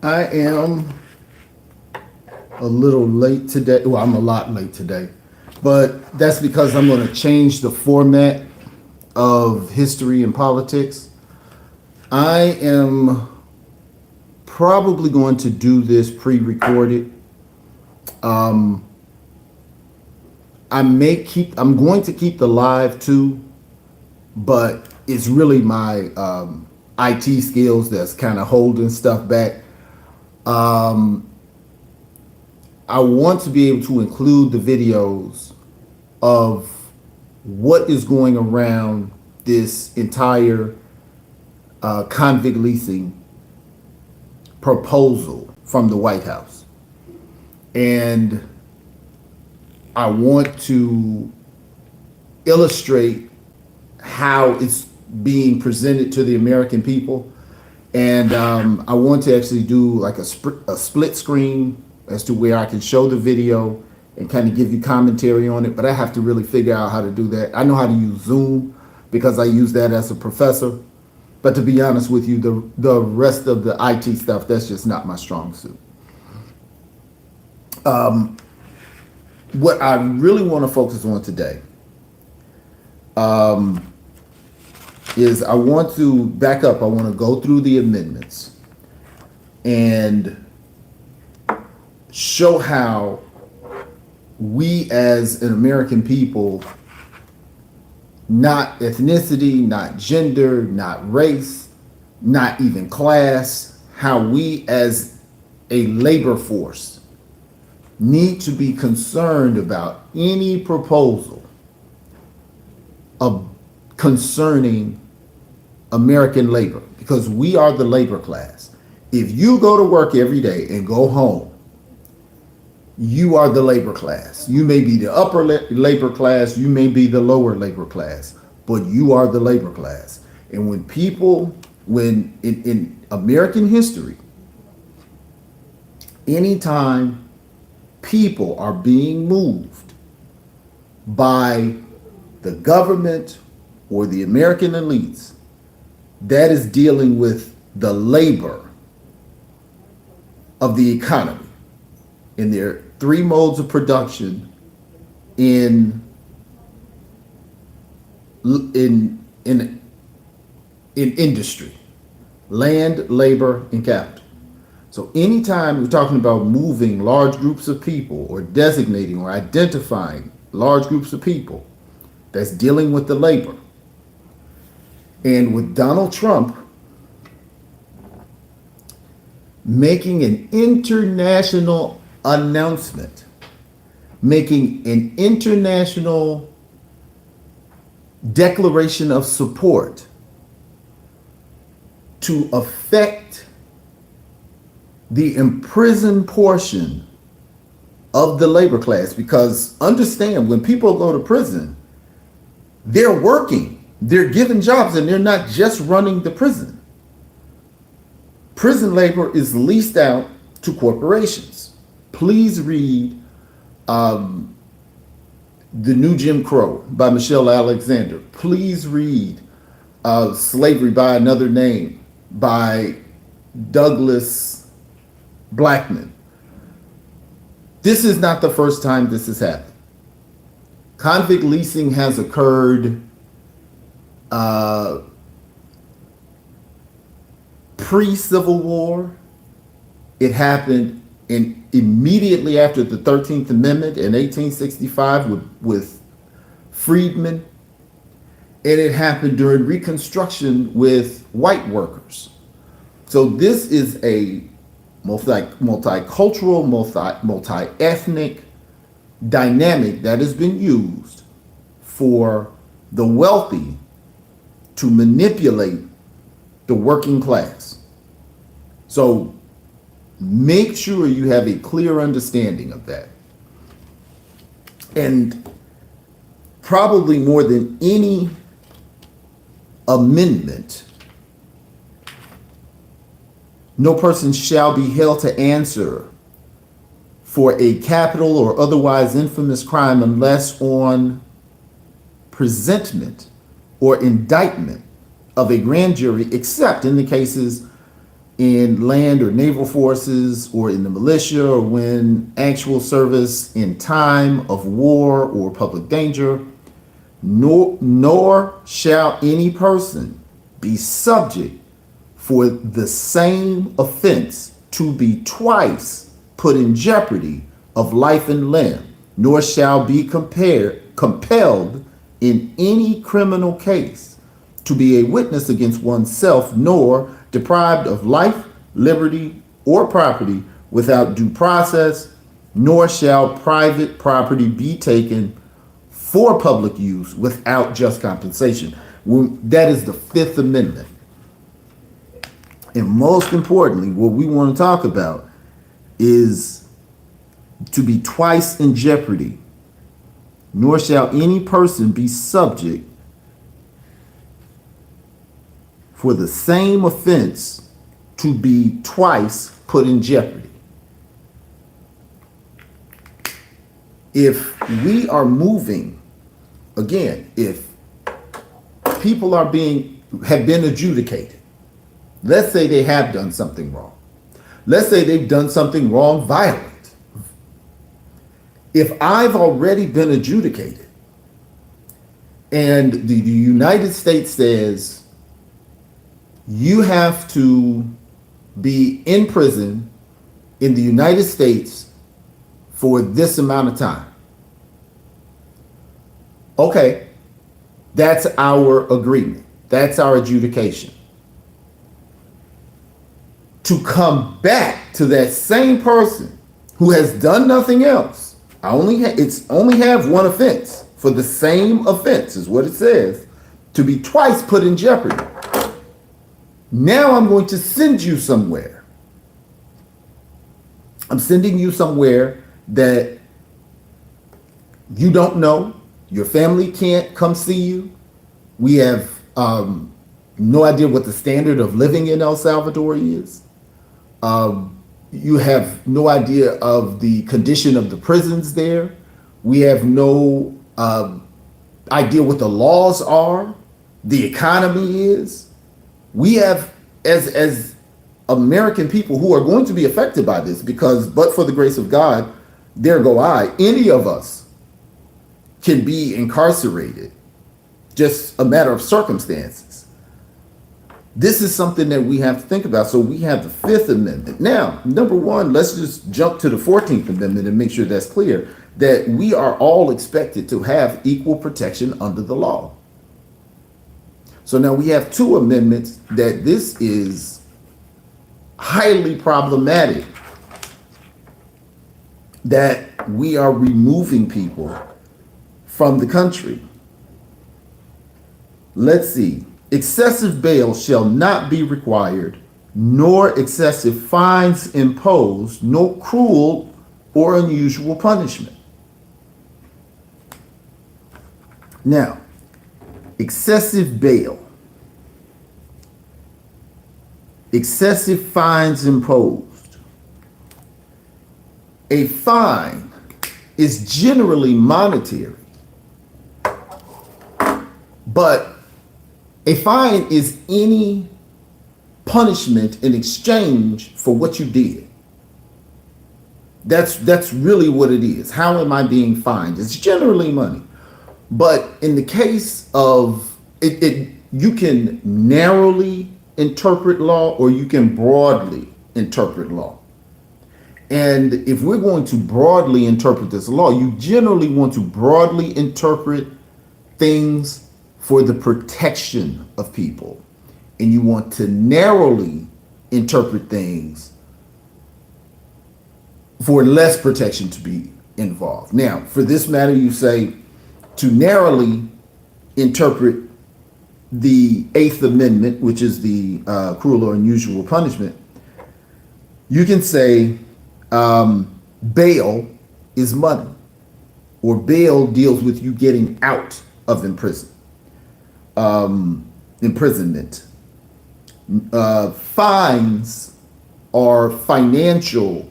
I am a little late today. Well, I'm a lot late today, but that's because I'm going to change the format of history and politics. I am probably going to do this pre-recorded. I'm going to keep the live too, but it's really my IT skills that's kind of holding stuff back. I want to be able to include the videos of what is going around this entire convict leasing proposal from the White House. And I want to illustrate how it's being presented to the American people. And I want to actually do like a split screen as to where I can show the video and kind of give you commentary on it. But I have to really figure out how to do that. I know how to use Zoom because I use that as a professor. But to be honest with you, the rest of the IT stuff, that's just not my strong suit. What I really want to focus on today is I want to back up. I want to go through the amendments and show how we as an American people, not ethnicity, not gender, not race, not even class, how we as a labor force need to be concerned about any proposal of concerning American labor, because we are the labor class. If you go to work every day and go home, you are the labor class. You may be the upper labor class, you may be the lower labor class, but you are the labor class. And when in American history, anytime people are being moved by the government or the American elites, that is dealing with the labor of the economy in their three modes of production in industry: land, labor, and capital. So anytime we're talking about moving large groups of people or designating or identifying large groups of people, that's dealing with the labor. And with Donald Trump making an international announcement, making an international declaration of support to affect the imprisoned portion of the labor class. Because understand, when people go to prison, they're working, they're given jobs, and they're not just running the prison. Prison labor is leased out to corporations. Please read The New Jim Crow by Michelle Alexander. Please read Slavery by Another Name by Douglas Blackman. This is not the first time this has happened. Convict leasing has occurred pre-Civil War. It happened immediately after the 13th Amendment in 1865 with freedmen. And it happened during Reconstruction with white workers. So this is a multicultural, multi-ethnic dynamic that has been used for the wealthy to manipulate the working class. So make sure you have a clear understanding of that. And probably more than any amendment, no person shall be held to answer for a capital or otherwise infamous crime unless on presentment or indictment of a grand jury, except in the cases in land or naval forces or in the militia, or when actual service in time of war or public danger, nor shall any person be subject for the same offense to be twice put in jeopardy of life and limb, nor shall be compelled in any criminal case to be a witness against oneself, nor deprived of life, liberty, or property without due process, nor shall private property be taken for public use without just compensation. That is the Fifth Amendment. And most importantly, what we want to talk about is to be twice in jeopardy, nor shall any person be subject for the same offense to be twice put in jeopardy. If we are moving, again, if people have been adjudicated, let's say they have done something wrong. Let's say they've done something wrong, violent. If I've already been adjudicated and the United States says you have to be in prison in the United States for this amount of time. Okay, that's our agreement. That's our adjudication. To come back to that same person who has done nothing else, only have one offense for the same offense is what it says, to be twice put in jeopardy. Now I'm going to send you somewhere. I'm sending you somewhere that you don't know. Your family can't come see you. We have no idea what the standard of living in El Salvador is. You have no idea of the condition of the prisons there. We have no idea what the laws are, the economy is. We have, as American people who are going to be affected by this, because but for the grace of God, there go I, any of us can be incarcerated, just a matter of circumstances. This is something that we have to think about. So we have the Fifth Amendment. Now, number one, let's just jump to the 14th Amendment and make sure that's clear, that we are all expected to have equal protection under the law. So now we have two amendments that this is highly problematic, that we are removing people from the country. Let's see. Excessive bail shall not be required, nor excessive fines imposed, nor cruel or unusual punishment. Now, excessive bail, excessive fines imposed. A fine is generally monetary, but a fine is any punishment in exchange for what you did. That's really what it is. How am I being fined? It's generally money. But in the case of it, you can narrowly interpret law or you can broadly interpret law. And if we're going to broadly interpret this law, you generally want to broadly interpret things for the protection of people. And you want to narrowly interpret things for less protection to be involved. Now, for this matter, you say to narrowly interpret the Eighth Amendment, which is the cruel or unusual punishment, you can say bail is money, or bail deals with you getting out of imprisonment. Fines are financial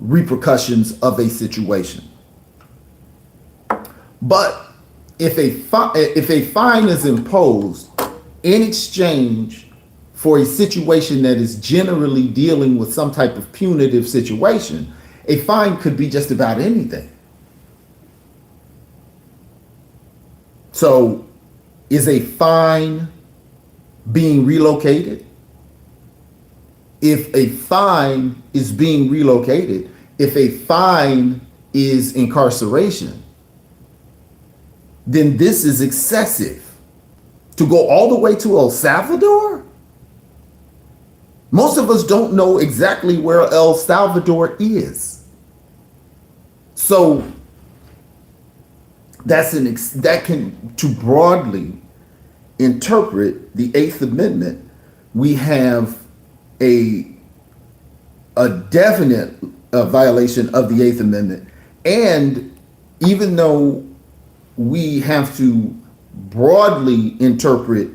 repercussions of a situation. But if a fine is imposed in exchange for a situation that is generally dealing with some type of punitive situation, a fine could be just about anything. So, is a fine being relocated? If a fine is being relocated, if a fine is incarceration, then this is excessive. To go all the way to El Salvador? Most of us don't know exactly where El Salvador is. So that can, to broadly interpret the Eighth Amendment, we have a definite violation of the Eighth Amendment. And even though we have to broadly interpret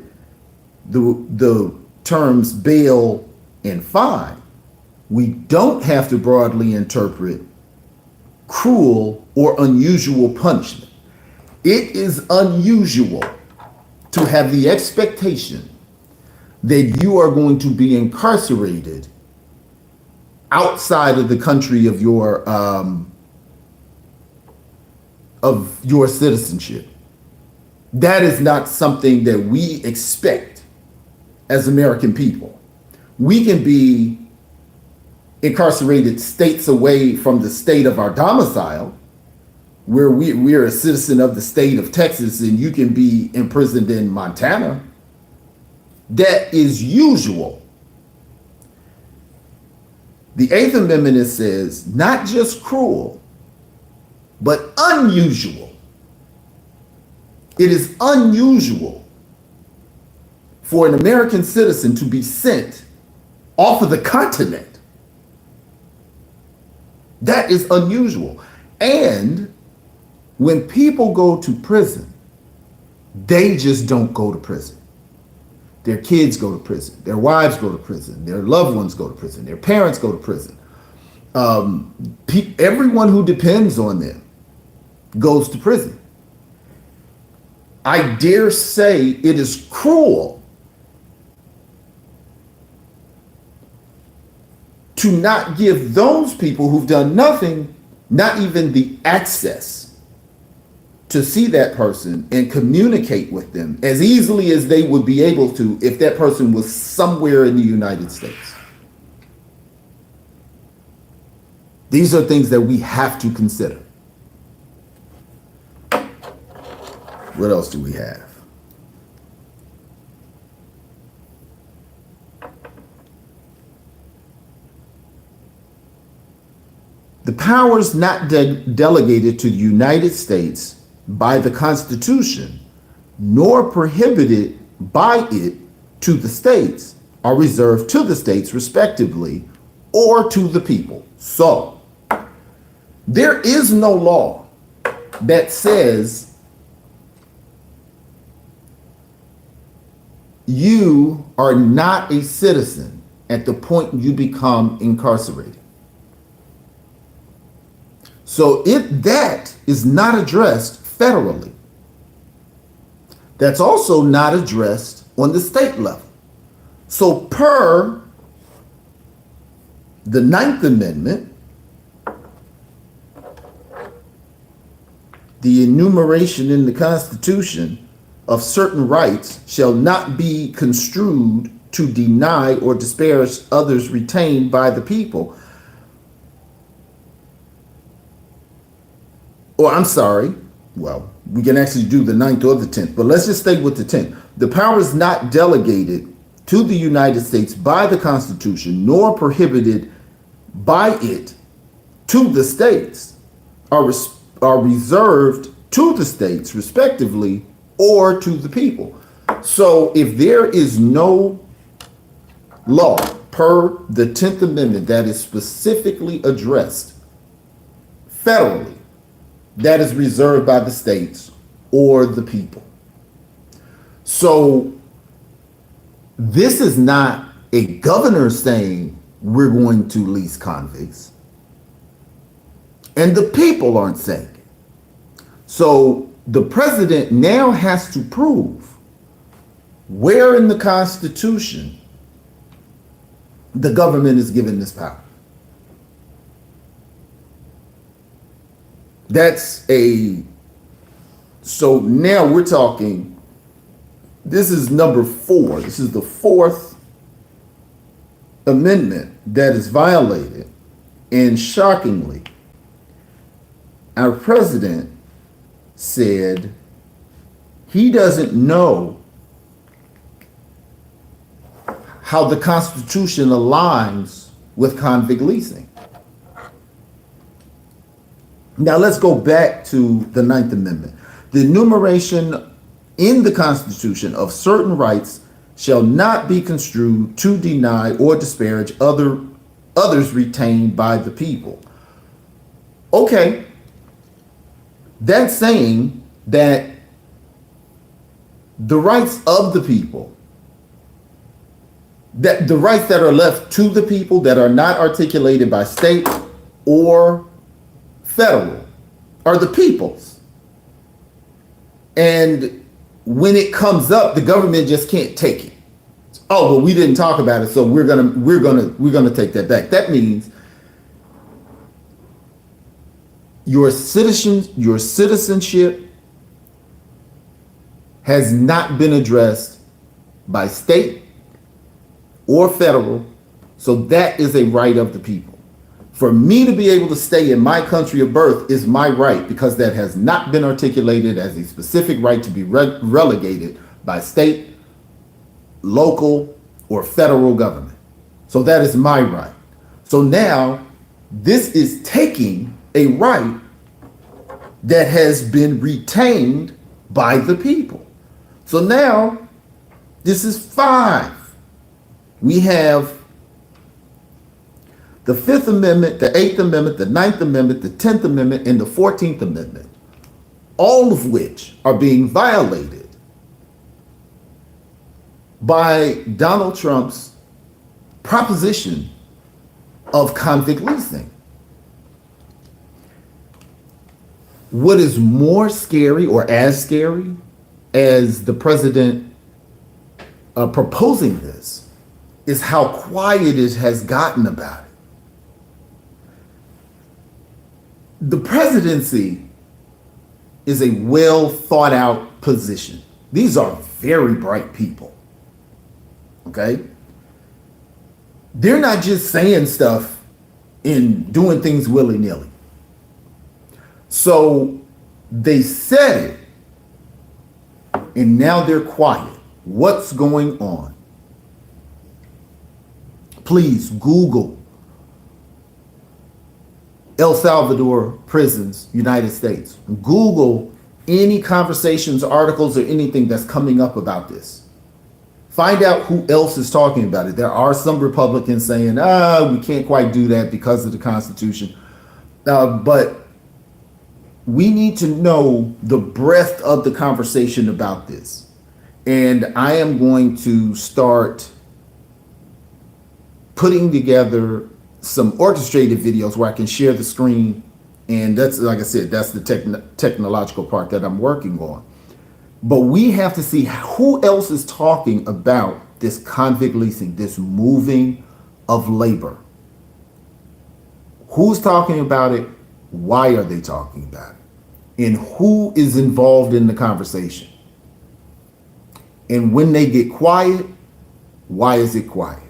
the terms bail and fine, we don't have to broadly interpret cruel or unusual punishment. It is unusual to have the expectation that you are going to be incarcerated outside of the country of your citizenship. That is not something that we expect as American people. We can be incarcerated states away from the state of our domicile, where we're a citizen of the state of Texas and you can be imprisoned in Montana. That is usual. The Eighth Amendment, it says, not just cruel, but unusual. It is unusual for an American citizen to be sent off of the continent. That is unusual. And when people go to prison, they just don't go to prison. Their kids go to prison. Their wives go to prison. Their loved ones go to prison. Their parents go to prison. Everyone who depends on them goes to prison. I dare say it is cruel to not give those people who've done nothing, not even the access to see that person and communicate with them as easily as they would be able to if that person was somewhere in the United States. These are things that we have to consider. What else do we have? The powers not delegated to the United States by the Constitution, nor prohibited by it to the states, are reserved to the states respectively, or to the people. So, there is no law that says you are not a citizen at the point you become incarcerated. So that is not addressed federally. That's also not addressed on the state level. So per the Ninth Amendment, the enumeration in the Constitution of certain rights shall not be construed to deny or disparage others retained by the people. Or I'm sorry, well, we can actually do the 9th or the 10th, but let's just stay with the 10th. The powers not delegated to the United States by the Constitution, nor prohibited by it to the states, are reserved to the states, respectively, or to the people. So if there is no law per the 10th Amendment that is specifically addressed federally, that is reserved by the states or the people. So this is not a governor saying we're going to lease convicts, and the people aren't saying it. So the president now has to prove where in the Constitution The government is given this power. So now we're talking, this is number 4. This is the 4th amendment that is violated. And shockingly, our president said he doesn't know how the Constitution aligns with convict leasing. Now let's go back to the 9th Amendment. The enumeration in the Constitution of certain rights shall not be construed to deny or disparage others retained by the people. Okay, that's saying that the rights of the people, that the rights that are left to the people that are not articulated by state or federal are the people's. And when it comes up, the government just can't take it. Oh, well, we didn't talk about it, so we're gonna take that back. That means your citizenship has not been addressed by state or federal, so that is a right of the people. For me to be able to stay in my country of birth is my right, because that has not been articulated as a specific right to be relegated by state, local, or federal government. So that is my right. So now this is taking a right that has been retained by the people. So now this is 5. We have the 5th Amendment, the 8th Amendment, the 9th Amendment, the 10th Amendment, and the 14th Amendment, all of which are being violated by Donald Trump's proposition of convict leasing. What is more scary, or as scary as the president proposing this, is how quiet it has gotten about it. The presidency is a well thought out position. These are very bright people. Okay? They're not just saying stuff and doing things willy-nilly. So they said it, and now they're quiet. What's going on? Please Google El Salvador prisons, United States. Google any conversations, articles, or anything that's coming up about this. Find out who else is talking about it. There are some Republicans saying, we can't quite do that because of the Constitution. But we need to know the breadth of the conversation about this. And I am going to start putting together some orchestrated videos where I can share the screen. And that's, like I said, that's the technological part that I'm working on. But we have to see who else is talking about this convict leasing, this moving of labor. Who's talking about it? Why are they talking about it? And who is involved in the conversation? And when they get quiet, why is it quiet?